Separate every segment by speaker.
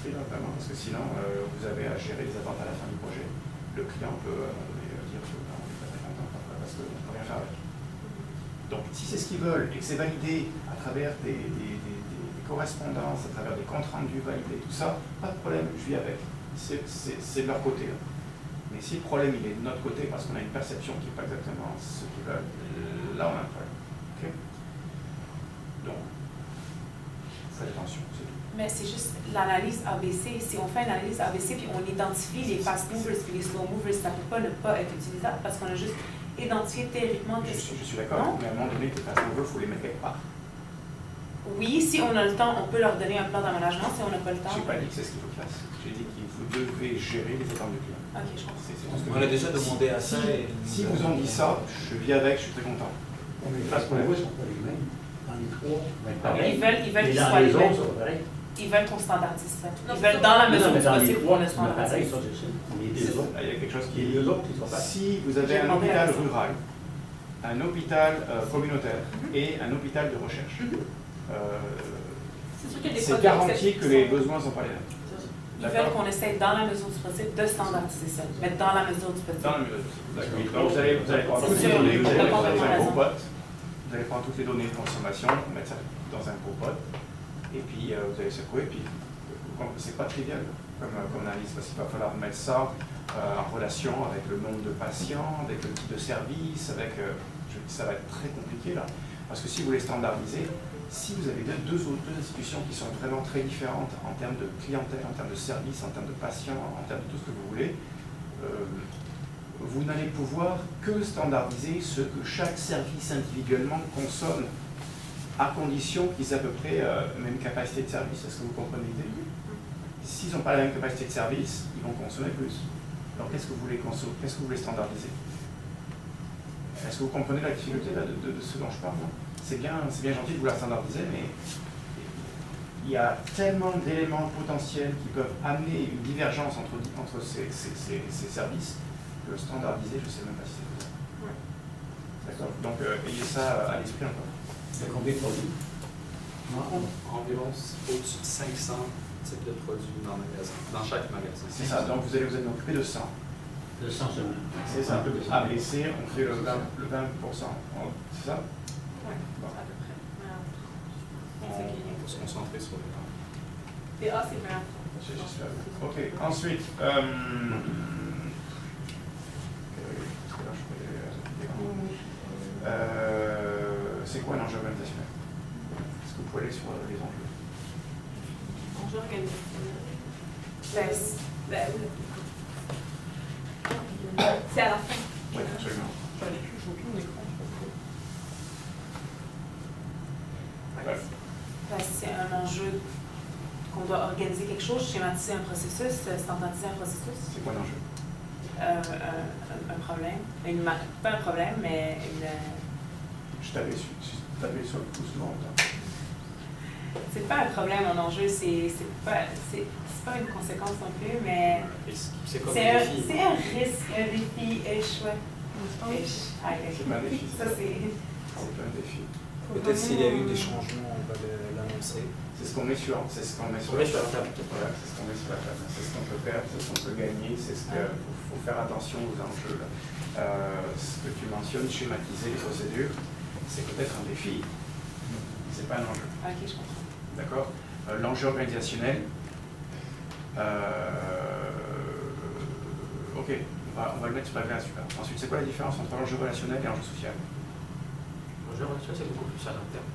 Speaker 1: l'esprit, là, vraiment, parce que sinon, vous avez à gérer les attentes à la fin du projet. Le client peut dire que on n'est pas très content parce qu'on ne peut rien faire avec. Donc, si c'est ce qu'ils veulent et que c'est validé à travers des correspondances, à travers des comptes rendus validés, tout ça, pas de problème, je vis avec. C'est de leur côté. Là. Mais si le problème il est de notre côté parce qu'on a une perception qui n'est pas exactement ce qu'ils veulent, là on a un problème. Okay? Donc, faites attention, c'est tout.
Speaker 2: Mais c'est juste l'analyse ABC. Si on fait une analyse ABC puis on identifie les fast movers et les slow movers, ça ne peut pas ne pas être utilisable parce qu'on a juste identifié théoriquement que
Speaker 1: je suis d'accord, mais à un moment donné, les fast movers, il faut les mettre quelque part.
Speaker 2: Oui, si on a le temps, on peut leur donner un plan d'aménagement. Si on n'a pas le temps...
Speaker 1: Je n'ai pas dit que c'est ce qu'il faut qu'ils fassent. J'ai dit que vous devez gérer les attentes du client.
Speaker 2: Ok, je comprends.
Speaker 3: On a déjà demandé à ça.
Speaker 1: Si vous ont dit ça, je vis avec, je suis très content.
Speaker 4: Parce qu'on les voit, ils ne sont pas les mêmes. Dans les trois,
Speaker 2: Ils veulent qu'ils soient les mêmes. Ils veulent qu'on standardise ça. Ils veulent dans la mesure du possible qu'on le standardise.
Speaker 1: Il y a quelque chose qui est... Si vous avez un hôpital rural, un hôpital communautaire et un hôpital de recherche, c'est garanti que les besoins ne sont pas les mêmes.
Speaker 2: Ils veulent qu'on essaye dans la mesure du possible de standardiser ça, mais dans la mesure du possible.
Speaker 1: Dans la mesure du possible. D'accord. Vous allez prendre toutes les données, vous allez prendre un gros pot, vous allez prendre toutes les données de consommation, mettre ça dans un gros pot, et puis vous allez secouer, puis c'est pas trivial comme analyse, parce qu'il va falloir mettre ça en relation avec le nombre de patients, avec le type de service, avec ça va être très compliqué là. Parce que si vous voulez standardiser, si vous avez deux institutions qui sont vraiment très différentes en termes de clientèle, en termes de service, en termes de patients, en termes de tout ce que vous voulez, vous n'allez pouvoir que standardiser ce que chaque service individuellement consomme, à condition qu'ils aient à peu près même capacité de service. Est-ce que vous comprenez l'idée? S'ils n'ont pas la même capacité de service, ils vont consommer plus. Alors qu'est-ce que vous voulez consommer? Qu'est-ce que vous voulez standardiser? Est-ce que vous comprenez la difficulté là, de ce dont je parle? C'est bien gentil de vouloir standardiser, mais il y a tellement d'éléments potentiels qui peuvent amener une divergence entre ces services que standardiser, je ne sais même pas si c'est possible. Ouais. D'accord. Donc, ayez ça à l'esprit encore.
Speaker 4: C'est combien de produits?
Speaker 3: Environ au-dessus de 500 types de produits dans chaque magasin.
Speaker 1: C'est ça. Donc, vous allez vous occuper de 100.
Speaker 4: De 100 semaines.
Speaker 1: C'est ça. ABC, on fait le 20%. C'est ça?
Speaker 2: Oui, bon, à peu près.
Speaker 3: On peut se concentrer sur les temps.
Speaker 2: Et A, c'est 20.
Speaker 1: J'espère. Ok. Ensuite, c'est quoi l'enjeu organisationnel? Est-ce que vous pouvez aller sur les enjeux?
Speaker 2: Enjeu organisationnel. C'est à la fin.
Speaker 1: Oui, absolument.
Speaker 2: C'est un enjeu qu'on doit organiser quelque chose, schématiser un processus, standardiser un processus.
Speaker 1: C'est quoi l'enjeu?
Speaker 2: Un problème. Pas un problème, mais une...
Speaker 1: Je t'avais sur le pouce souvent.
Speaker 2: C'est pas un problème, un enjeu, c'est pas une conséquence non plus, mais
Speaker 3: c'est comme
Speaker 2: un risque, un défi, échoué.
Speaker 1: C'est pas un défi.
Speaker 2: Ça, c'est
Speaker 1: pas un défi.
Speaker 3: Peut-être s'il y a eu des changements, on va l'annoncer.
Speaker 1: C'est ce qu'on met sur la table. Voilà, c'est ce qu'on met sur la table. C'est ce qu'on peut faire, c'est ce qu'on peut gagner, c'est ce qu'il faut faire attention aux enjeux. Ce que tu mentionnes, schématiser les procédures, c'est peut-être un défi. C'est pas un enjeu.
Speaker 2: Ok, je comprends.
Speaker 1: D'accord. L'enjeu organisationnel, ok, on va le mettre sur la glace, super. Ensuite, c'est quoi la différence entre l'enjeu relationnel et l'enjeu social?
Speaker 5: L'enjeu relationnel, c'est beaucoup plus à long terme.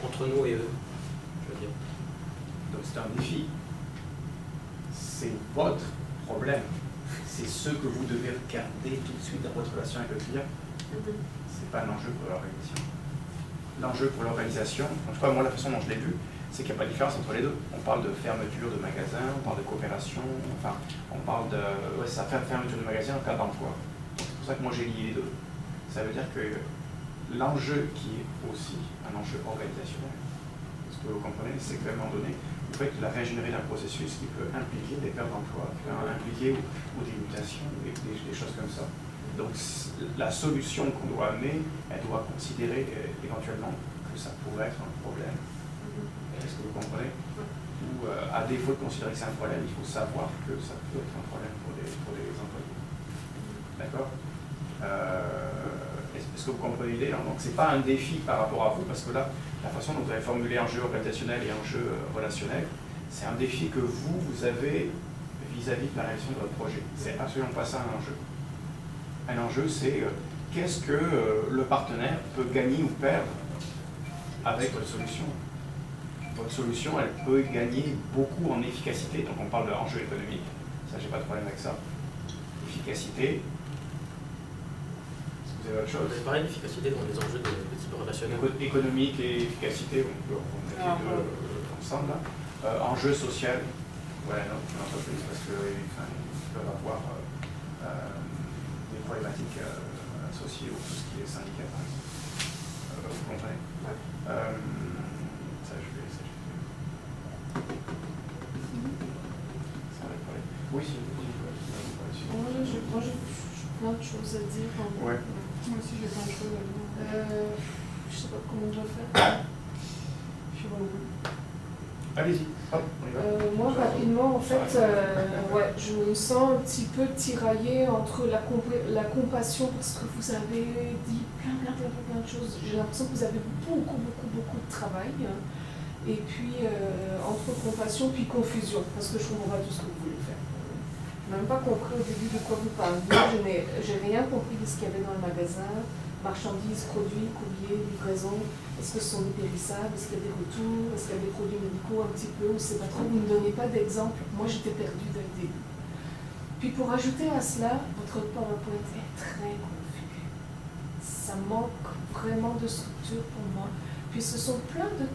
Speaker 5: Entre nous et eux, je veux dire.
Speaker 1: Donc c'est un défi. C'est votre problème. C'est ce que vous devez regarder tout de suite dans votre relation avec le client. C'est pas un enjeu pour l'organisation. L'enjeu pour l'organisation, en tout cas moi la façon dont je l'ai vu, c'est qu'il n'y a pas de différence entre les deux. On parle de fermeture de magasin, on parle de coopération, enfin on parle de fermeture de magasin en cas d'emploi. C'est pour ça que moi j'ai lié les deux. Ça veut dire que l'enjeu qui est aussi un enjeu organisationnel, ce que vous comprenez, c'est qu'à un moment donné, vous faites la réingénierie d'un processus qui peut impliquer des pertes d'emploi, qui peut impliquer ou des mutations, des choses comme ça. Donc la solution qu'on doit amener, elle doit considérer éventuellement que ça pourrait être un problème. Est-ce que vous comprenez? Ou à défaut de considérer que c'est un problème, il faut savoir que ça peut être un problème pour les employés. D'accord? Est-ce que vous comprenez l'idée? Donc c'est pas un défi par rapport à vous, parce que là, la façon dont vous avez formulé un jeu organisationnel et un jeu relationnel, c'est un défi que vous avez vis-à-vis de la réalisation de votre projet. C'est absolument pas ça un enjeu. Un enjeu, c'est qu'est-ce que le partenaire peut gagner ou perdre avec votre solution. Votre solution, elle peut gagner beaucoup en efficacité, donc on parle d'enjeu économique, ça j'ai pas de problème avec ça. Efficacité. Est-ce que vous avez autre chose?
Speaker 5: Vous avez parlé d'efficacité dans les enjeux de type relationnel.
Speaker 1: Économique et efficacité, on peut mettre les deux ensemble. Enjeu social, ouais, non, pour l'entreprise, parce qu'ils peuvent avoir des problématiques associées au tout ce qui est syndicat, par exemple. Vous comprenez? Ça, je vais. Oui, si.
Speaker 6: Moi, j'ai plein de choses à dire.
Speaker 1: Ouais.
Speaker 6: Moi aussi, j'ai plein de choses à dire. Je sais pas comment je vais faire. Je suis relou.
Speaker 1: Allez-y. Hop, on y va.
Speaker 6: Moi, rapidement, en fait, ouais, je me sens un petit peu tiraillée entre la compassion, parce que vous avez dit plein de choses. J'ai l'impression que vous avez beaucoup de travail. Et puis, entre compassion puis confusion, parce que je ne comprends pas tout ce que vous voulez faire. Je n'ai même pas compris au début de quoi vous parliez. J'ai rien compris de ce qu'il y avait dans le magasin. Marchandises, produits, courrier, livraison. Est-ce que ce sont des périssables? Est-ce qu'il y a des retours? Est-ce qu'il y a des produits médicaux un petit peu? Ou c'est pas trop? Vous ne me donnez pas d'exemple. Moi, j'étais perdue dès le début. Puis pour ajouter à cela, votre PowerPoint est très confus. Ça manque vraiment de structure pour moi. Puis ce sont plein de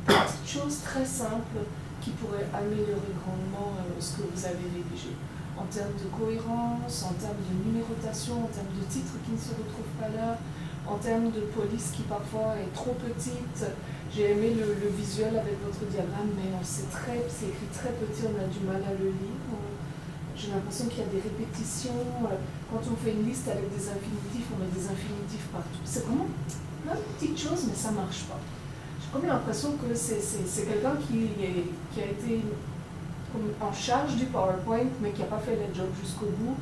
Speaker 6: petites choses très simples qui pourraient améliorer grandement ce que vous avez rédigé. En termes de cohérence, en termes de numérotation, en termes de titres qui ne se retrouvent pas là, en termes de police qui parfois est trop petite. J'ai aimé le visuel avec votre diagramme, mais c'est écrit très petit, on a du mal à le lire. J'ai l'impression qu'il y a des répétitions. Quand on fait une liste avec des infinitifs, on met des infinitifs partout. C'est vraiment plein de petites choses, mais ça ne marche pas. J'ai comme l'impression que c'est quelqu'un qui a été en charge du PowerPoint, mais qui n'a pas fait le job jusqu'au bout.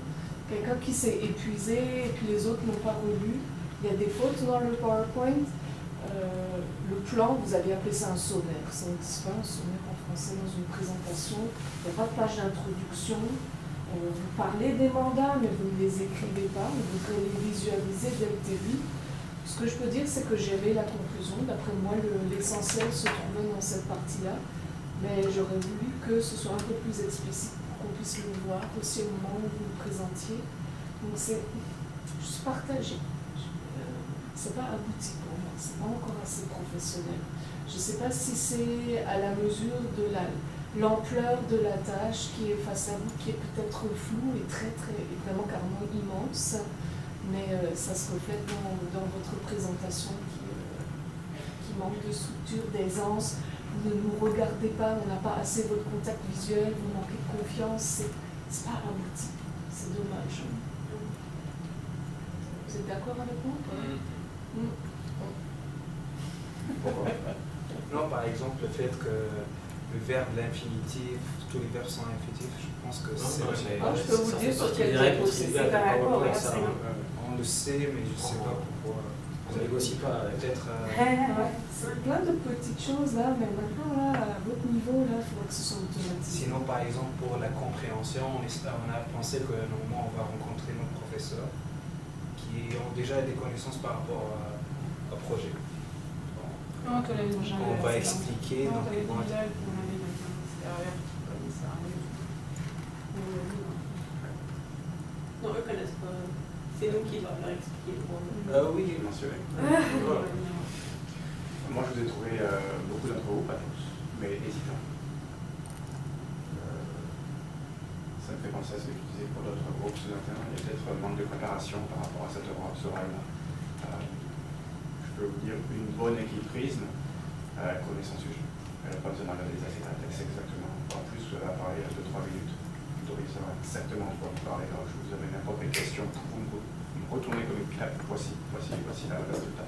Speaker 6: Quelqu'un qui s'est épuisé et puis les autres n'ont pas relu. Il y a des fautes dans le PowerPoint. Le plan, vous avez appelé ça un sommaire. Ça n'existe pas, un sommaire en français dans une présentation. Il n'y a pas de page d'introduction. Vous parlez des mandats, mais vous ne les écrivez pas. Vous voudrez les visualiser dès le début. Ce que je peux dire, c'est que j'ai la conclusion. D'après moi, l'essentiel se trouvait dans cette partie-là. Mais j'aurais voulu que ce soit un peu plus explicite pour qu'on puisse le voir aussi au moment où vous le présentiez. Donc c'est juste partagé. C'est pas abouti pour moi, c'est pas encore assez professionnel. Je ne sais pas si c'est à la mesure de l'ampleur de la tâche qui est face à vous, qui est peut-être floue et vraiment carrément immense, mais ça se reflète dans votre présentation qui manque de structure, d'aisance. Vous ne nous regardez pas, on n'a pas assez votre contact visuel, vous manquez de confiance, c'est pas abouti, c'est dommage. Vous êtes d'accord avec moi?
Speaker 3: Non, par exemple, le fait que le verbe, l'infinitif, tous les verbes sont infinitifs, je pense que c'est...
Speaker 6: je peux vous dire sur quel
Speaker 5: direct
Speaker 6: type
Speaker 5: aussi.
Speaker 6: aussi.
Speaker 3: On le sait, mais je ne sais pas pourquoi.
Speaker 5: Vous négocie pas
Speaker 3: Peut-être...
Speaker 6: C'est plein de petites choses là, mais maintenant là, à votre niveau, là, il faudrait que ce soit automatisé.
Speaker 3: Sinon, par exemple, pour la compréhension, on a pensé que normalement on va rencontrer nos professeurs qui ont déjà des connaissances par rapport au projet.
Speaker 6: Non, que les gens
Speaker 3: On va expliquer.
Speaker 6: Non,
Speaker 3: donc,
Speaker 6: que les
Speaker 3: on va-
Speaker 6: villages, on avait dans l'extérieur, comme ça.
Speaker 2: Non, eux ne connaissent pas. C'est nous qui doivent leur expliquer pour eux.
Speaker 3: Oui,
Speaker 1: mentionné.
Speaker 2: Voilà.
Speaker 1: Moi, je vous ai trouvé beaucoup d'entre vous, pas tous, mais hésitants. Ça me fait penser à ce que tu disais pour d'autres groupes sur l'intérieur. Il y a peut-être un manque de préparation par rapport à ce rôle-là. Je peux vous dire, une bonne équilibrisme, elle connaît son sujet. Elle n'a pas besoin d'analyser assez la texte exactement. En plus, vous avez parlé à 2-3 minutes. Vous devriez savoir exactement de quoi vous parlez. Alors, je vous avais n'importe quelle question. Vous me retournez comme une claque. Voici le résultat.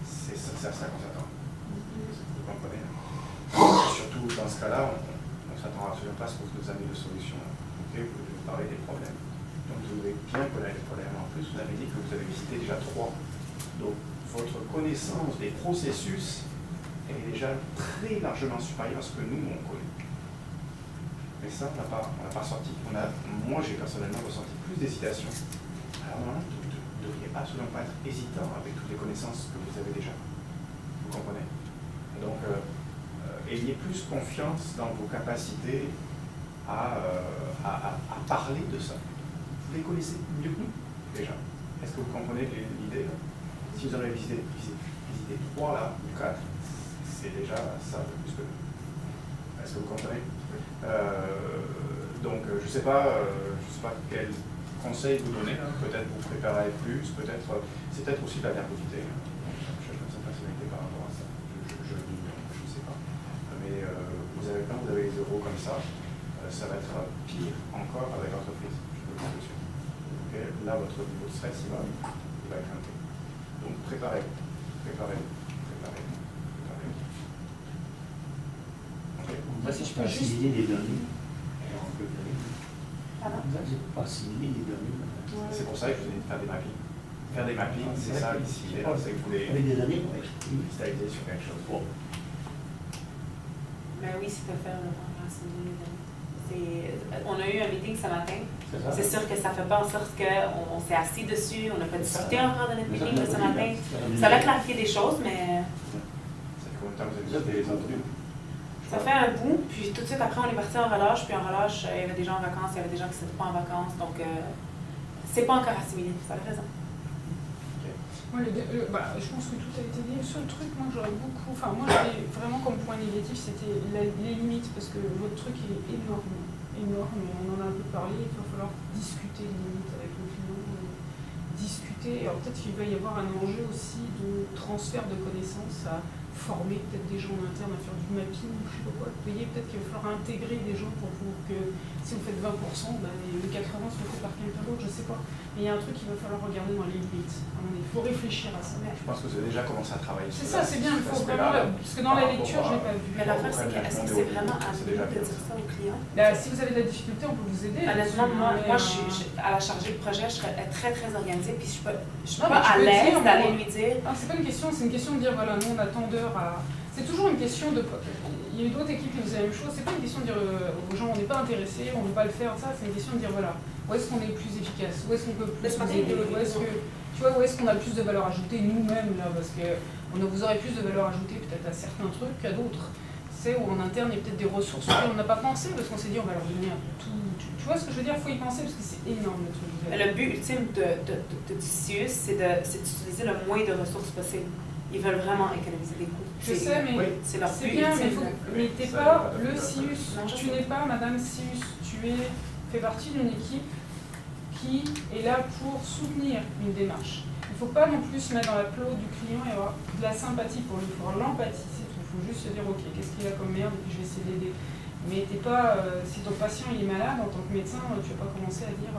Speaker 1: C'est ça qu'on s'attend. Vous comprenez? Surtout dans ce cas-là, on s'attend absolument pas à ce que vous nous amenez de solutions. Okay, vous nous parlez des problèmes. Donc vous devez bien connaître les problèmes. En plus, vous avez dit que vous avez visité déjà 3. Donc votre connaissance des processus est déjà très largement supérieure à ce que nous, on connaît. Mais ça, on n'a pas sorti. Moi, j'ai personnellement ressenti plus d'hésitation. Alors normalement, vous ne devriez absolument pas être hésitant avec toutes les connaissances que vous avez déjà. Vous comprenez? Donc, ayez plus confiance dans vos capacités à parler de ça. Vous les connaissez mieux que nous, déjà. Est-ce que vous comprenez l'idée? Si vous en avez visité 3 là, ou 4, c'est déjà ça de plus que nous. Est-ce que vous comprenez? Donc, je ne sais pas quel conseil vous donner. Peut-être vous préparez plus, c'est peut-être aussi de la nervosité. Je ne sais pas si vous par rapport à ça. Je le dis, je ne sais pas. Mais vous avez les euros comme ça. Ça va être pire encore avec l'entreprise. Je peux vous dire. Okay. Là, votre niveau de stress, il va être un peu. Donc, préparez-vous. Okay.
Speaker 4: On va pas assimiler les données.
Speaker 2: Pardon?
Speaker 4: On va pas assimiler les données.
Speaker 1: C'est pour ça que je vous ai dit de faire des mappings. Faire des mappings, c'est ça ici. C'est que vous les
Speaker 4: Avec des données, on va
Speaker 1: cristalliser sur quelque chose. Bon.
Speaker 2: Mais oui, c'est de faire le renseignement les données. On a eu un meeting ce matin. C'est sûr que ça ne fait pas en sorte qu'on s'est assis dessus, on n'a pas discuté encore de notre meeting de ce matin. Ça va clarifier des choses, mais.
Speaker 1: Ça fait combien de temps que vous avez visité les entreprises?
Speaker 2: Ça fait un bout, puis tout de suite après, on est parti en relâche, puis en relâche, il y avait des gens en vacances, il y avait des gens qui n'étaient pas en vacances, donc c'est pas encore assimilé, ça a raison.
Speaker 7: Moi, je pense que tout a été dit. Le seul truc, moi, j'aurais beaucoup. Enfin, moi, j'avais vraiment comme point négatif, c'était les limites, parce que votre truc, il est énorme. On en a un peu parlé, il va falloir discuter les limites avec le client, discuter. Alors, peut-être qu'il va y avoir un enjeu aussi de transfert de connaissances à former peut-être des gens en interne à faire du mapping, je sais pas quoi. Vous voyez, peut-être qu'il va falloir intégrer des gens pour que si vous faites 20%, les 80 sont faits par quelqu'un d'autre, je sais pas. Mais il y a un truc qu'il va falloir regarder dans les limites. Il faut réfléchir à ça.
Speaker 1: Je pense que vous avez déjà commencé à travailler.
Speaker 7: C'est ça, c'est bien, il faut vraiment. Parce que dans la lecture, je l'ai pas vu.
Speaker 2: Mais l'affaire, c'est que est-ce que c'est vraiment à nous de dire ça aux clients?
Speaker 7: Si vous avez de la difficulté, on peut vous aider.
Speaker 2: Honnêtement, moi je suis à la chargée de projet, je serais très très organisée, puis je suis pas
Speaker 7: Non, mais
Speaker 2: à
Speaker 7: tu peux
Speaker 2: l'aise
Speaker 7: dire,
Speaker 2: d'aller lui dire.
Speaker 7: Non, c'est pas une question, c'est une question de dire voilà, nous on a tant d'heures à. C'est toujours une question de. Il y a eu d'autres équipes qui faisaient la même chose, c'est pas une question de dire aux gens on n'est pas intéressés, on ne veut pas le faire, ça, c'est une question de dire voilà, où est-ce qu'on est le plus efficace, où est-ce qu'on peut plus vous aider, où est-ce que. Tu vois, où est-ce qu'on a le plus de valeur ajoutée nous-mêmes là, parce que vous aurez plus de valeur ajoutée peut-être à certains trucs qu'à d'autres. C'est où en interne il y a peut-être des ressources auxquelles on n'a pas pensé parce qu'on s'est dit on va leur donner un peu tout. Tu vois ce que je veux dire? Il faut y penser parce que c'est énorme le truc.
Speaker 2: Le but ultime de CIUS, c'est d'utiliser le moins de ressources possible. Ils veulent vraiment économiser des coûts.
Speaker 7: Je sais, mais
Speaker 2: c'est leur
Speaker 7: c'est
Speaker 2: but
Speaker 7: bien,
Speaker 2: ultime.
Speaker 7: mais t'es pas le CIUS.
Speaker 2: Non,
Speaker 7: Tu n'es pas Madame CIUS. Tu fais partie d'une équipe qui est là pour soutenir une démarche. Il ne faut pas non plus se mettre dans la peau du client et avoir de la sympathie pour lui. Il faut avoir l'empathie, c'est tout. Il faut juste se dire ok, qu'est-ce qu'il a comme merde et puis je vais essayer d'aider. Mais t'es pas, si ton patient il est malade en tant que médecin, tu vas pas commencer à dire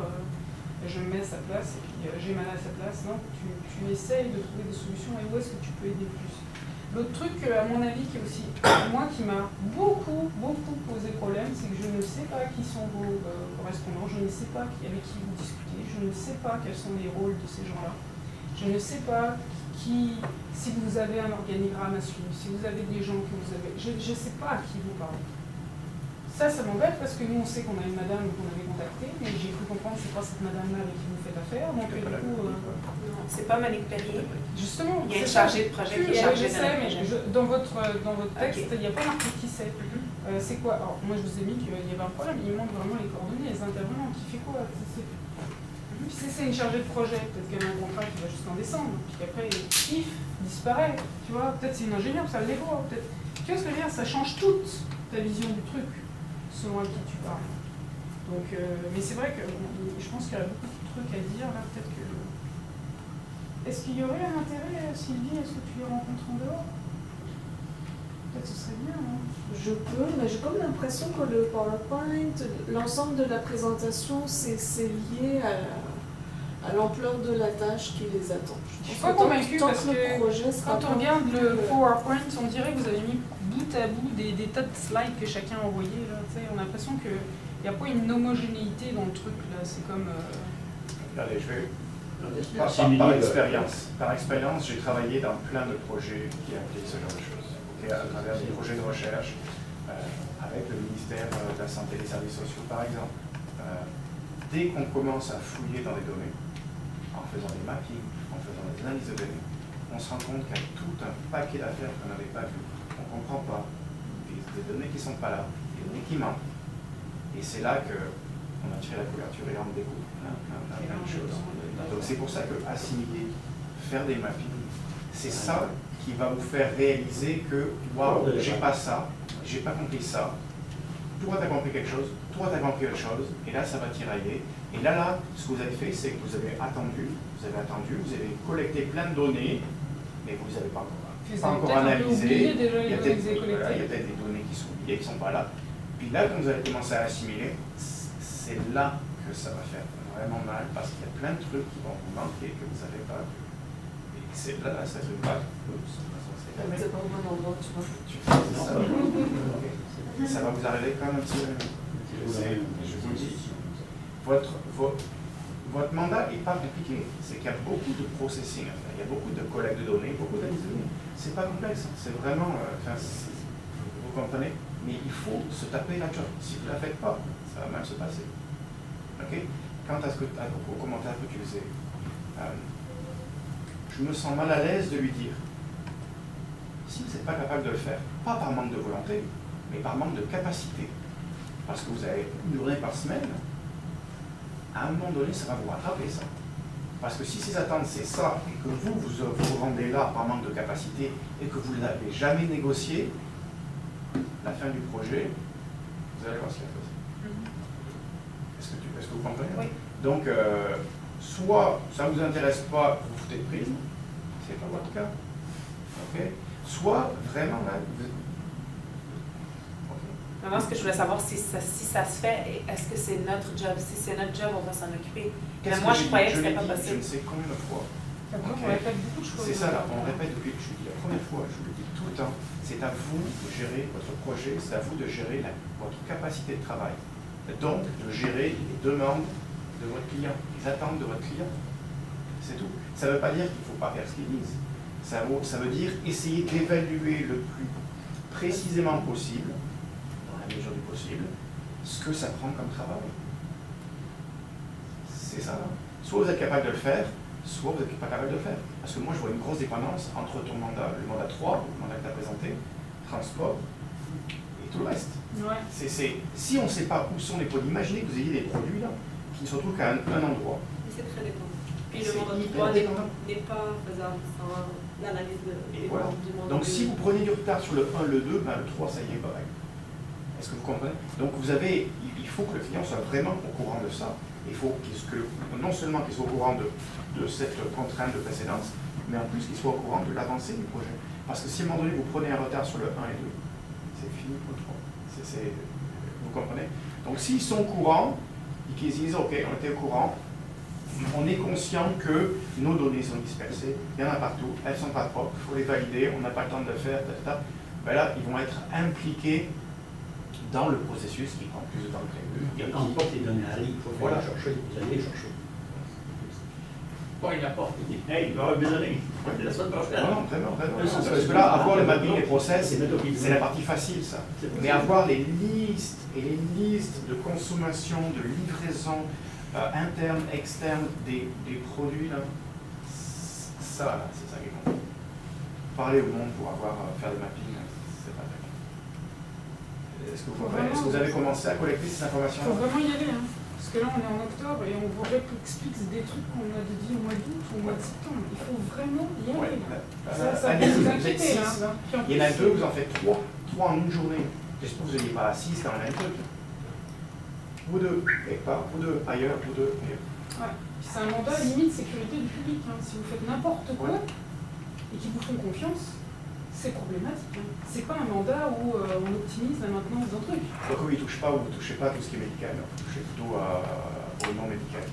Speaker 7: je me mets à sa place et puis j'ai mal à sa place. Non, tu essayes de trouver des solutions et où est-ce que tu peux aider plus. L'autre truc, à mon avis, qui est aussi, moi, qui m'a beaucoup posé problème, c'est que je ne sais pas qui sont vos correspondants, je ne sais pas avec qui vous discutez, je ne sais pas quels sont les rôles de ces gens-là, je ne sais pas si vous avez un organigramme à suivre, si vous avez des gens que vous avez... Je ne sais pas à qui vous parlez. Ça m'embête parce que nous, on sait qu'on a une madame qu'on avait contactée, mais j'ai cru comprendre que c'est pas cette madame-là avec qui vous faites affaire, donc du coup...
Speaker 2: Non, c'est pas Monique Perrier.
Speaker 7: Justement,
Speaker 2: il y a une chargée de projet qui est chargée de projet.
Speaker 7: Dans votre texte, il n'y a pas marqué qui c'est. C'est quoi? Alors, moi, je vous ai mis qu'il y avait un problème. Il manque vraiment les coordonnées, les intervenants. Qui fait quoi? Puis si c'est une chargée de projet, peut-être qu'elle a un contrat qui va jusqu'en décembre, puis qu'après, pif, disparaît. Tu vois, peut-être c'est une ingénieure, ça l'est pas. Tu vois ce que je veux dire? Ça change toute ta vision du truc, selon à qui tu parles. Donc, mais c'est vrai que je pense qu'il y a beaucoup de trucs à dire là, peut-être que. Est-ce qu'il y aurait un intérêt, Sylvie, est-ce que tu les rencontres en dehors? Peut-être ce serait bien, non?
Speaker 6: Je peux, mais j'ai comme l'impression que le PowerPoint, l'ensemble de la présentation, c'est lié à l'ampleur de la tâche qui les attend.
Speaker 7: Je ne suis pas convaincue parce que
Speaker 6: le projet sera
Speaker 7: quand on regarde le PowerPoint, on dirait que vous avez mis bout à bout des tas de slides que chacun a envoyés. Là, on a l'impression qu'il n'y a pas une homogénéité dans le truc. Là. C'est comme...
Speaker 1: Regardez, je vais... Par expérience, j'ai travaillé dans plein de projets qui impliquent ce genre de choses. À travers des projets de recherche, avec le ministère de la Santé et des Services sociaux, par exemple. Dès qu'on commence à fouiller dans les données, en faisant des mappings, en faisant des analyses de données, on se rend compte qu'il y a tout un paquet d'affaires qu'on n'avait pas vues, qu'on ne comprend pas, des données qui ne sont pas là, des données qui manquent. Et c'est là qu'on a tiré la couverture et là on découvre plein de choses. Donc c'est pour ça que assimiler, faire des mappings, c'est ça qui va vous faire réaliser que waouh, j'ai pas ça, j'ai pas compris ça. Toi, tu as compris quelque chose, toi, tu as compris autre chose, et là, ça va tirailler. Et là, ce que vous avez fait, c'est que vous avez attendu, vous avez collecté plein de données, mais vous n'avez pas encore analysé. Il y a peut-être des données qui sont oubliées, qui ne sont pas là. Puis là, quand vous allez commencer à assimiler, c'est là que ça va faire vraiment mal, parce qu'il y a plein de trucs qui vont vous manquer, que vous n'avez pas vu. Et c'est là, ça fait mal.
Speaker 6: C'est pas au bon endroit, tu vois.
Speaker 1: Ça va vous arriver quand même un petit peu. Je vous dis, votre mandat n'est pas compliqué. C'est qu'il y a beaucoup de processing à faire. Il y a beaucoup de collecte de données, beaucoup d'analyse de données. C'est pas complexe. C'est vraiment. Vous comprenez? Mais il faut se taper la job. Si vous ne la faites pas, ça va mal se passer. Ok? Quant aux commentaires que tu faisais, je me sens mal à l'aise de lui dire, si vous n'êtes pas capable de le faire, pas par manque de volonté, mais par manque de capacité, parce que vous avez une journée par semaine, à un moment donné, ça va vous rattraper ça. Parce que si ces attentes, c'est ça, et que vous rendez là par manque de capacité, et que vous ne l'avez jamais négocié, la fin du projet, vous allez voir ce qu'il y a. Est-ce que vous comprenez?
Speaker 2: Oui.
Speaker 1: Donc, soit ça ne vous intéresse pas, vous foutez de prise, c'est pas votre cas. Okay. Soit vraiment là,
Speaker 2: Maintenant, ce que je voulais savoir, si ça se fait, est-ce que c'est notre job? Si c'est notre job, on va s'en occuper. Mais moi, je croyais que c'était pas possible.
Speaker 1: Je ne sais combien de fois.
Speaker 7: On répète beaucoup de choses.
Speaker 1: C'est ça, là, on répète depuis, je vous dis la première fois, je vous le dis tout le temps, c'est à vous de gérer votre projet, c'est à vous de gérer votre capacité de travail. Donc, de gérer les demandes de votre client, les attentes de votre client. C'est tout. Ça ne veut pas dire qu'il ne faut pas faire ce qu'ils disent. Ça veut dire essayer d'évaluer le plus précisément possible, dans la mesure du possible, ce que ça prend comme travail. C'est ça. Soit vous êtes capable de le faire, soit vous n'êtes pas capable de le faire. Parce que moi, je vois une grosse dépendance entre ton mandat, le mandat 3, le mandat que tu as présenté, transport, et tout le reste.
Speaker 7: Ouais.
Speaker 1: Si on ne sait pas où sont les produits, imaginez que vous ayez des produits là, qui ne se retrouvent qu'à un endroit.
Speaker 8: C'est très dépendant. Puis
Speaker 1: C'est
Speaker 8: le mandat
Speaker 1: hyper
Speaker 8: 3
Speaker 1: dépendant.
Speaker 8: n'est pas faisable sans l'analyse
Speaker 1: Et voilà. Donc si vous prenez du retard sur le 1, le 2, ben le 3, ça y est, pareil. Est-ce que vous comprenez? Donc il faut que le client soit vraiment au courant de ça. Il faut non seulement qu'il soit au courant de cette contrainte de précédence, mais en plus qu'il soit au courant de l'avancée du projet. Parce que si à un moment donné vous prenez un retard sur le 1 et 2, c'est fini pour le 3. Vous comprenez? Donc s'ils sont au courant, et qu'ils disent ok, on était au courant, on est conscient que nos données sont dispersées, il y en a partout, elles ne sont pas propres, il faut les valider, on n'a pas le temps de le faire, ben là, ils vont être impliqués dans le processus qui prend plus de temps que prévu.
Speaker 4: Il y a quand les données arrivent, il faut
Speaker 1: voilà.
Speaker 4: les chercher, vous allez les chercher. Pas une porte, il dit hey, il va y avoir des données, la semaine prochaine.
Speaker 1: Non, vraiment. Parce que là, avoir le mapping, les process, c'est la partie facile, ça. Mais avoir les listes et les listes de consommation, de livraison, interne, externe des produits, là, c'est ça qui est compliqué. Parler au monde pour faire des mappings, c'est pas très bien. Est-ce que vous avez commencé à collecter ces informations?
Speaker 7: Il faut vraiment y aller, hein. Parce que là on est en octobre et on vous explique des trucs qu'on a dit au mois d'août ou au mois de septembre. Il faut vraiment y aller. Ça peut vous inquiéter.
Speaker 1: Il y en a deux, vous en faites trois en une journée. J'espère que vous n'ayez pas assis dans le même truc. Ou deux, quelque part, ou deux ailleurs, ou deux ailleurs.
Speaker 7: Ouais. C'est un mandat limite sécurité du public. Hein. Si vous faites n'importe quoi et qu'ils vous font confiance, c'est problématique. Hein. C'est pas un mandat où on optimise la maintenance d'un truc.
Speaker 1: Donc oui, vous ne touchez pas tout ce qui est médical, vous touchez plutôt au non médical.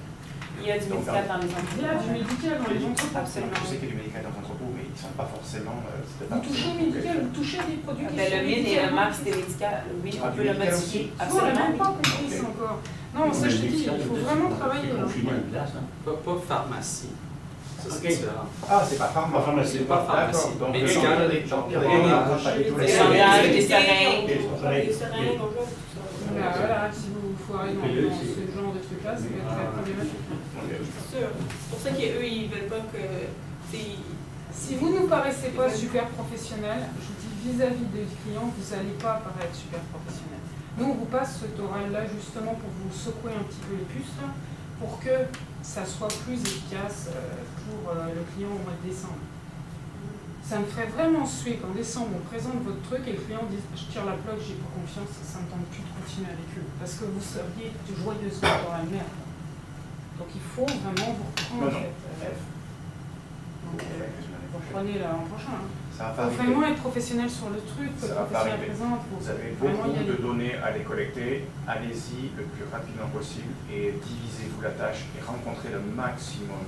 Speaker 2: Il y a du
Speaker 1: Donc,
Speaker 2: médical dans les
Speaker 7: Il y
Speaker 2: entreprises.
Speaker 7: a du médical dans les entreprises.
Speaker 2: Absolument.
Speaker 1: Je sais qu'il y a du médical dans l'entrepôt, mais ils ne sont pas forcément.
Speaker 7: Vous touchez au médical, vous touchez à des produits qui
Speaker 2: Ben,
Speaker 7: sont
Speaker 2: le mine et le
Speaker 7: médicalement.
Speaker 2: max des médicales, oui,
Speaker 1: Ah,
Speaker 2: on
Speaker 1: du
Speaker 2: peut le
Speaker 1: médical
Speaker 2: modifier.
Speaker 1: aussi.
Speaker 7: Tu vois, on n'a même
Speaker 2: Absolument.
Speaker 7: pas compris ça encore. Non, ça je te dis, il faut vraiment travailler.
Speaker 4: C'est
Speaker 7: Là.
Speaker 4: confiné à une place, hein.
Speaker 5: Pas pharmacie. Ça, c'est
Speaker 4: Ok.
Speaker 5: différent.
Speaker 1: Ah, c'est pas
Speaker 4: Pas pharmacie.
Speaker 5: C'est pas pharmacie.
Speaker 1: Donc,
Speaker 5: Médical.
Speaker 1: Jean-Pierre,
Speaker 2: Des bandages, des seringues.
Speaker 8: Des seringues, encore, tout ça.
Speaker 7: Voilà, si vous foirez dans ce genre de trucs-là, ça peut être très problématique.
Speaker 8: C'est sûr. C'est pour ça qu'eux, ils veulent pas que.
Speaker 7: Si vous ne nous paraissez pas super professionnel, je vous dis vis-à-vis des clients, vous n'allez pas paraître super professionnel. Nous, on vous passe cet oral-là justement pour vous secouer un petit peu les puces, là, pour que ça soit plus efficace pour le client au mois de décembre. Ça me ferait vraiment suer qu'en décembre, on présente votre truc et le client dit « je tire la plug, j'ai pas confiance, ça me tente plus de continuer avec eux ». Parce que vous seriez joyeusement dans la merde. Donc il faut vraiment vous reprendre en fait. Donc, vous reprenez là l'an prochain. Hein.
Speaker 1: Ça va
Speaker 7: Il
Speaker 1: pas
Speaker 7: faut
Speaker 1: arriver.
Speaker 7: vraiment être professionnel sur le truc,
Speaker 1: Ça va pas
Speaker 7: professionnel
Speaker 1: arriver.
Speaker 7: présent.
Speaker 1: Vous avez
Speaker 7: vraiment y
Speaker 1: beaucoup de
Speaker 7: aller.
Speaker 1: données à les collecter. Allez-y le plus rapidement possible et divisez-vous la tâche et rencontrez le maximum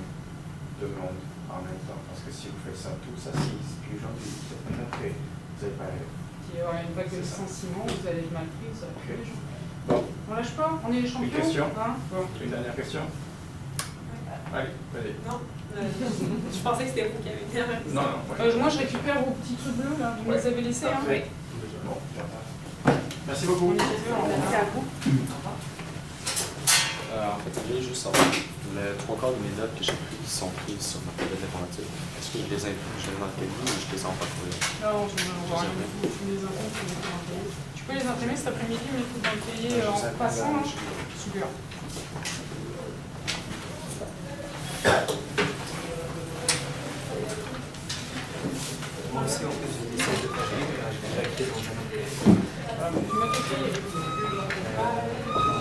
Speaker 1: de monde en même temps. Parce que si vous faites ça tout ça, puis aujourd'hui, cette semaine après, vous n'allez pas aller.
Speaker 7: Il y aura une vague de licenciement, vous allez être mal pris, vous allez
Speaker 1: Ok.
Speaker 7: les gens.
Speaker 1: Bon,
Speaker 7: On lâche pas, on est les champions.
Speaker 1: question
Speaker 7: Hein bon.
Speaker 1: une dernière question. Allez, vas-y.
Speaker 8: Non, je pensais que c'était vous qui avez été là.
Speaker 1: Non, non.
Speaker 7: Moi je récupère vos petits trucs bleus là, vous me les avez laissés. Hein.
Speaker 1: Parfait. Bon, j'attends. Merci beaucoup.
Speaker 7: On les a vus, on
Speaker 2: Merci à vous.
Speaker 9: En fait, je voulais juste savoir, les 3/4 de mes notes que j'ai prises sont prises sur ma tablette informatique. Est-ce que je les imprime, je les dans le cahier ou je les envoie pour eux?
Speaker 7: Non, je ne vois rien du tout. Tu les imprimes, tu les mets dans le cahier. Tu peux les imprimer cet après-midi, mais tout dans le cahier en passant. Là. Super.
Speaker 3: Moi aussi, en fait, j'ai des sites de projet, je vais directer dans un autre.
Speaker 7: Voilà, donc tu mets ton cahier.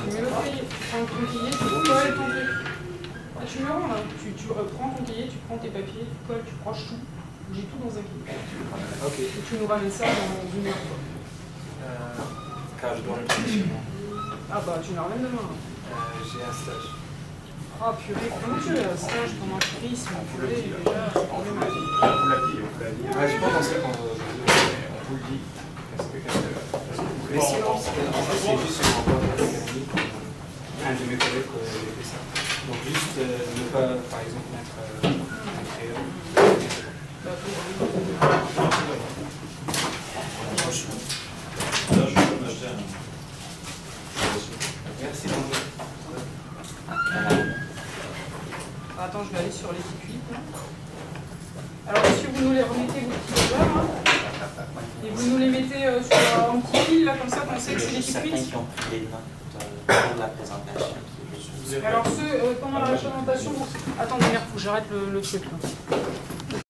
Speaker 7: Tu mets le cahier, tu prends ton cahier, tu colles ton truc. Là, tu mets rond là. Tu reprends ton cahier, tu prends tes papiers, tu colles, tu croches tout. J'ai tout dans un cahier.
Speaker 3: Ok.
Speaker 7: Et tu nous ramènes ça dans 1 heure. Quoi.
Speaker 3: Car je dois rentrer chez moi.
Speaker 7: Ah bah tu nous ramènes demain.
Speaker 3: J'ai un stage.
Speaker 7: Ah purée, comment tu as un stage pendant le tourisme, purée, déjà, c'est
Speaker 1: On vous l'a
Speaker 7: problématique.
Speaker 1: dit, on vous l'a dit, on vous l'a dit.
Speaker 3: Ah, j'ai pas pensé qu'on.
Speaker 1: On vous le dit. Qu'est-ce que vous
Speaker 3: Mais
Speaker 1: voulez
Speaker 3: sinon, c'est juste une rencontre académique. Un de mes collègues avait fait ça. Donc, juste ne pas, par exemple, mettre un crayon.
Speaker 7: Bah,
Speaker 3: Merci, André.
Speaker 7: attends, je vais aller sur les étuis. Alors, monsieur, vous nous les remettez, vos petits dollars, hein, et vous nous les mettez sur un petit fil, là, comme ça, qu'on sait que c'est les
Speaker 10: certains
Speaker 7: étuis.
Speaker 10: qui ont pris les notes pour la présentation.
Speaker 7: Alors, ceux, pendant la présentation, attendez, merde, faut que j'arrête le truc, là.